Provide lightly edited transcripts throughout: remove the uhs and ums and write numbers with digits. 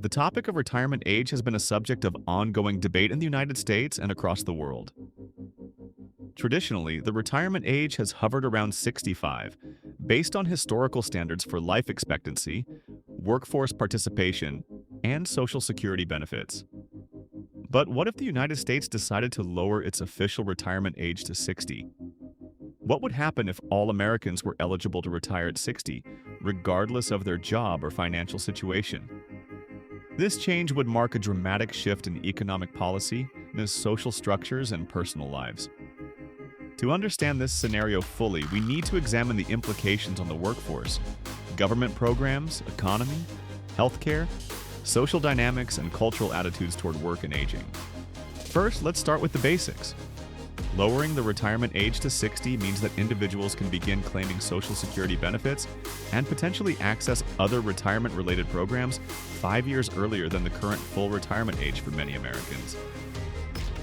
The topic of retirement age has been a subject of ongoing debate in the United States and across the world. Traditionally, the retirement age has hovered around 65, based on historical standards for life expectancy, workforce participation, and Social Security benefits. But what if the United States decided to lower its official retirement age to 60? What would happen if all Americans were eligible to retire at 60, regardless of their job or financial situation? This change would mark a dramatic shift in economic policy, social structures, and personal lives. To understand this scenario fully, we need to examine the implications on the workforce, government programs, economy, healthcare, social dynamics, and cultural attitudes toward work and aging. First, let's start with the basics. Lowering the retirement age to 60 means that individuals can begin claiming Social Security benefits and potentially access other retirement-related programs 5 years earlier than the current full retirement age for many Americans.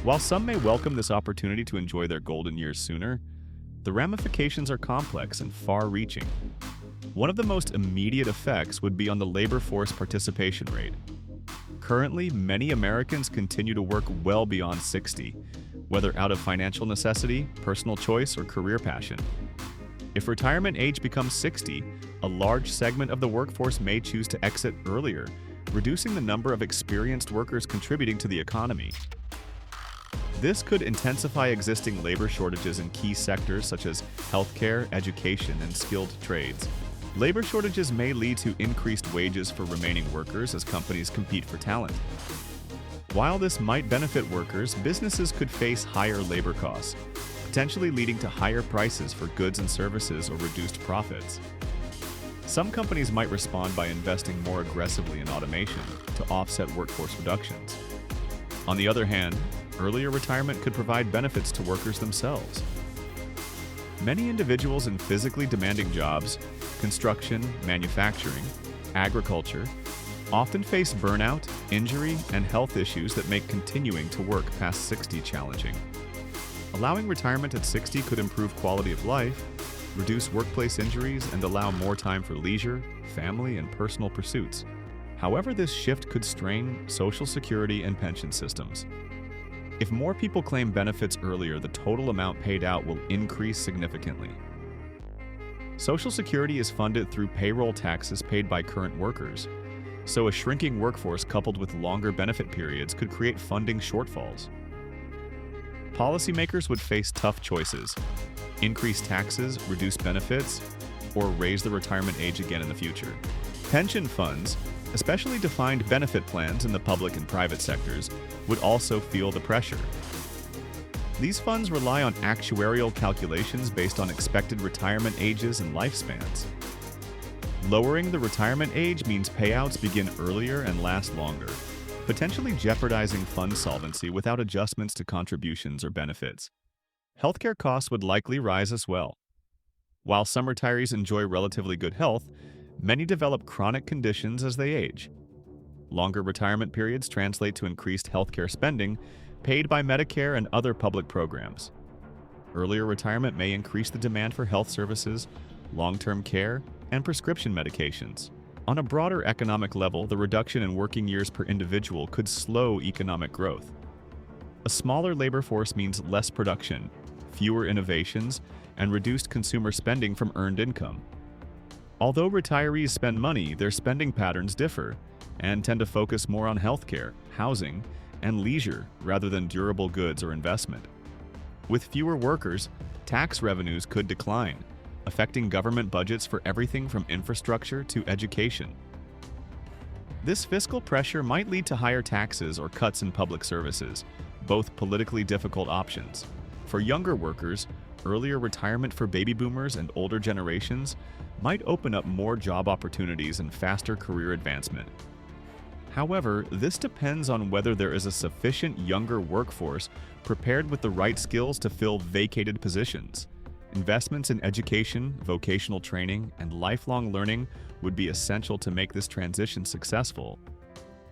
While some may welcome this opportunity to enjoy their golden years sooner, the ramifications are complex and far-reaching. One of the most immediate effects would be on the labor force participation rate. Currently, many Americans continue to work well beyond 60, whether out of financial necessity, personal choice, or career passion. If retirement age becomes 60, a large segment of the workforce may choose to exit earlier, reducing the number of experienced workers contributing to the economy. This could intensify existing labor shortages in key sectors such as healthcare, education, and skilled trades. Labor shortages may lead to increased wages for remaining workers as companies compete for talent. While this might benefit workers, businesses could face higher labor costs, potentially leading to higher prices for goods and services or reduced profits. Some companies might respond by investing more aggressively in automation to offset workforce reductions. On the other hand, earlier retirement could provide benefits to workers themselves. Many individuals in physically demanding jobs, construction, manufacturing, agriculture, often face burnout, injury, and health issues that make continuing to work past 60 challenging. Allowing retirement at 60 could improve quality of life, reduce workplace injuries, and allow more time for leisure, family, and personal pursuits. However, this shift could strain Social Security and pension systems. If more people claim benefits earlier, the total amount paid out will increase significantly. Social Security is funded through payroll taxes paid by current workers, so a shrinking workforce coupled with longer benefit periods could create funding shortfalls. Policymakers would face tough choices: increase taxes, reduce benefits, or raise the retirement age again in the future. Pension funds, especially defined benefit plans in the public and private sectors, would also feel the pressure. These funds rely on actuarial calculations based on expected retirement ages and lifespans. Lowering the retirement age means payouts begin earlier and last longer, potentially jeopardizing fund solvency without adjustments to contributions or benefits. Healthcare costs would likely rise as well. While some retirees enjoy relatively good health, many develop chronic conditions as they age. Longer retirement periods translate to increased healthcare spending paid by Medicare and other public programs. Earlier retirement may increase the demand for health services, long-term care, and prescription medications. On a broader economic level, the reduction in working years per individual could slow economic growth. A smaller labor force means less production, fewer innovations, and reduced consumer spending from earned income. Although retirees spend money, their spending patterns differ and tend to focus more on healthcare, housing, and leisure rather than durable goods or investment. With fewer workers, tax revenues could decline, affecting government budgets for everything from infrastructure to education. This fiscal pressure might lead to higher taxes or cuts in public services, both politically difficult options. For younger workers, earlier retirement for baby boomers and older generations might open up more job opportunities and faster career advancement. However, this depends on whether there is a sufficient younger workforce prepared with the right skills to fill vacated positions. Investments in education, vocational training, and lifelong learning would be essential to make this transition successful.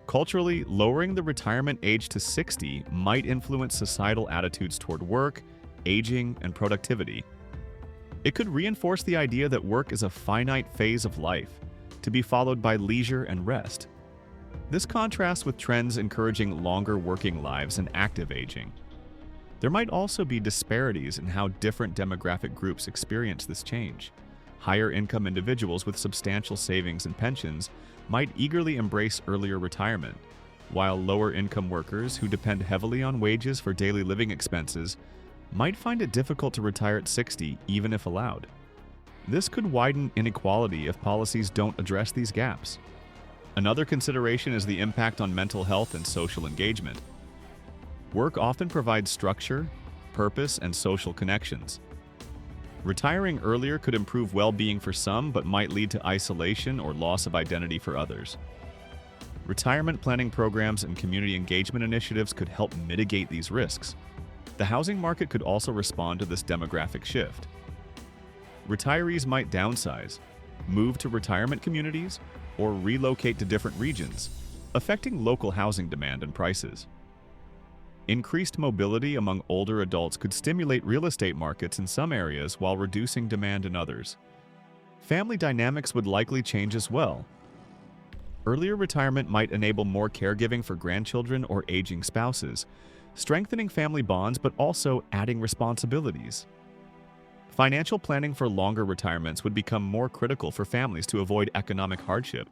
Culturally, lowering the retirement age to 60 might influence societal attitudes toward work, aging, and productivity. It could reinforce the idea that work is a finite phase of life, to be followed by leisure and rest. This contrasts with trends encouraging longer working lives and active aging. There might also be disparities in how different demographic groups experience this change. Higher income individuals with substantial savings and pensions might eagerly embrace earlier retirement, while lower income workers who depend heavily on wages for daily living expenses might find it difficult to retire at 60 even if allowed. This could widen inequality if policies don't address these gaps. Another consideration is the impact on mental health and social engagement. Work often provides structure, purpose, and social connections. Retiring earlier could improve well-being for some, but might lead to isolation or loss of identity for others. Retirement planning programs and community engagement initiatives could help mitigate these risks. The housing market could also respond to this demographic shift. Retirees might downsize, move to retirement communities, or relocate to different regions, affecting local housing demand and prices. Increased mobility among older adults could stimulate real estate markets in some areas while reducing demand in others. Family dynamics would likely change as well. Earlier retirement might enable more caregiving for grandchildren or aging spouses, strengthening family bonds but also adding responsibilities. Financial planning for longer retirements would become more critical for families to avoid economic hardship.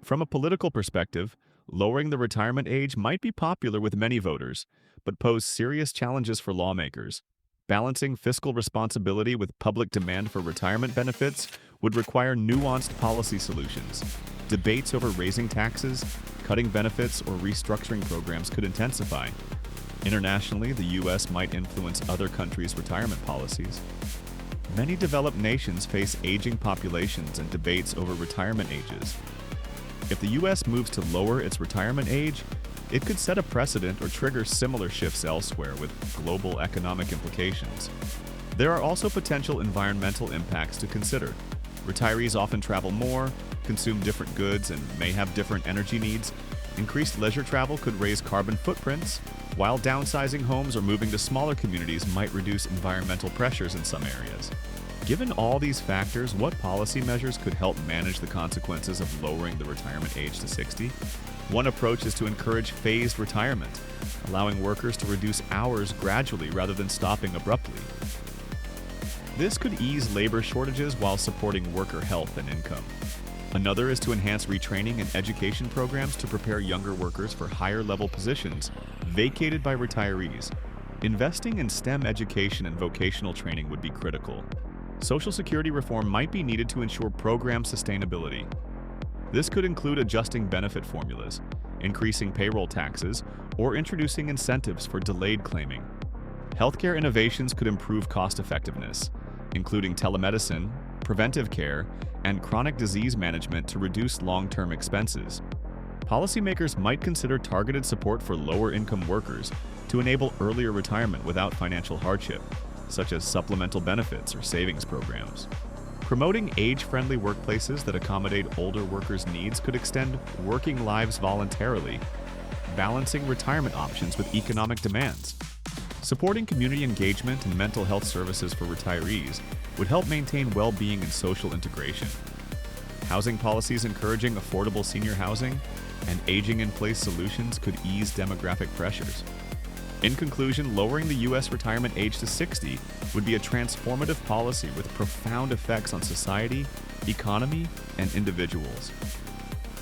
From a political perspective, lowering the retirement age might be popular with many voters, but pose serious challenges for lawmakers. Balancing fiscal responsibility with public demand for retirement benefits would require nuanced policy solutions. Debates over raising taxes, cutting benefits, or restructuring programs could intensify. Internationally, the U.S. might influence other countries' retirement policies. Many developed nations face aging populations and debates over retirement ages. If the U.S. moves to lower its retirement age, it could set a precedent or trigger similar shifts elsewhere with global economic implications. There are also potential environmental impacts to consider. Retirees often travel more, consume different goods, and may have different energy needs. Increased leisure travel could raise carbon footprints, while downsizing homes or moving to smaller communities might reduce environmental pressures in some areas. Given all these factors, what policy measures could help manage the consequences of lowering the retirement age to 60? One approach is to encourage phased retirement, allowing workers to reduce hours gradually rather than stopping abruptly. This could ease labor shortages while supporting worker health and income. Another is to enhance retraining and education programs to prepare younger workers for higher-level positions vacated by retirees. Investing in STEM education and vocational training would be critical. Social Security reform might be needed to ensure program sustainability. This could include adjusting benefit formulas, increasing payroll taxes, or introducing incentives for delayed claiming. Healthcare innovations could improve cost-effectiveness, including telemedicine, preventive care, and chronic disease management to reduce long-term expenses. Policymakers might consider targeted support for lower-income workers to enable earlier retirement without financial hardship, such as supplemental benefits or savings programs. Promoting age-friendly workplaces that accommodate older workers' needs could extend working lives voluntarily, balancing retirement options with economic demands. Supporting community engagement and mental health services for retirees would help maintain well-being and social integration. Housing policies encouraging affordable senior housing and aging-in-place solutions could ease demographic pressures. In conclusion, lowering the U.S. retirement age to 60 would be a transformative policy with profound effects on society, economy, and individuals.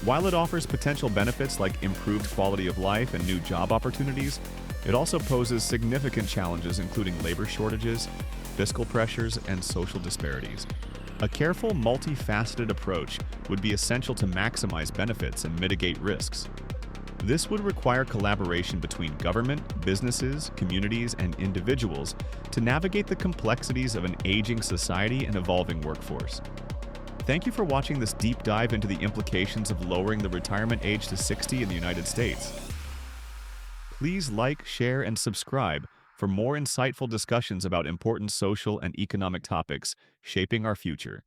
While it offers potential benefits like improved quality of life and new job opportunities, it also poses significant challenges including labor shortages, fiscal pressures, and social disparities. A careful, multifaceted approach would be essential to maximize benefits and mitigate risks. This would require collaboration between government, businesses, communities, and individuals to navigate the complexities of an aging society and evolving workforce. Thank you for watching this deep dive into the implications of lowering the retirement age to 60 in the United States. Please like, share, and subscribe for more insightful discussions about important social and economic topics shaping our future.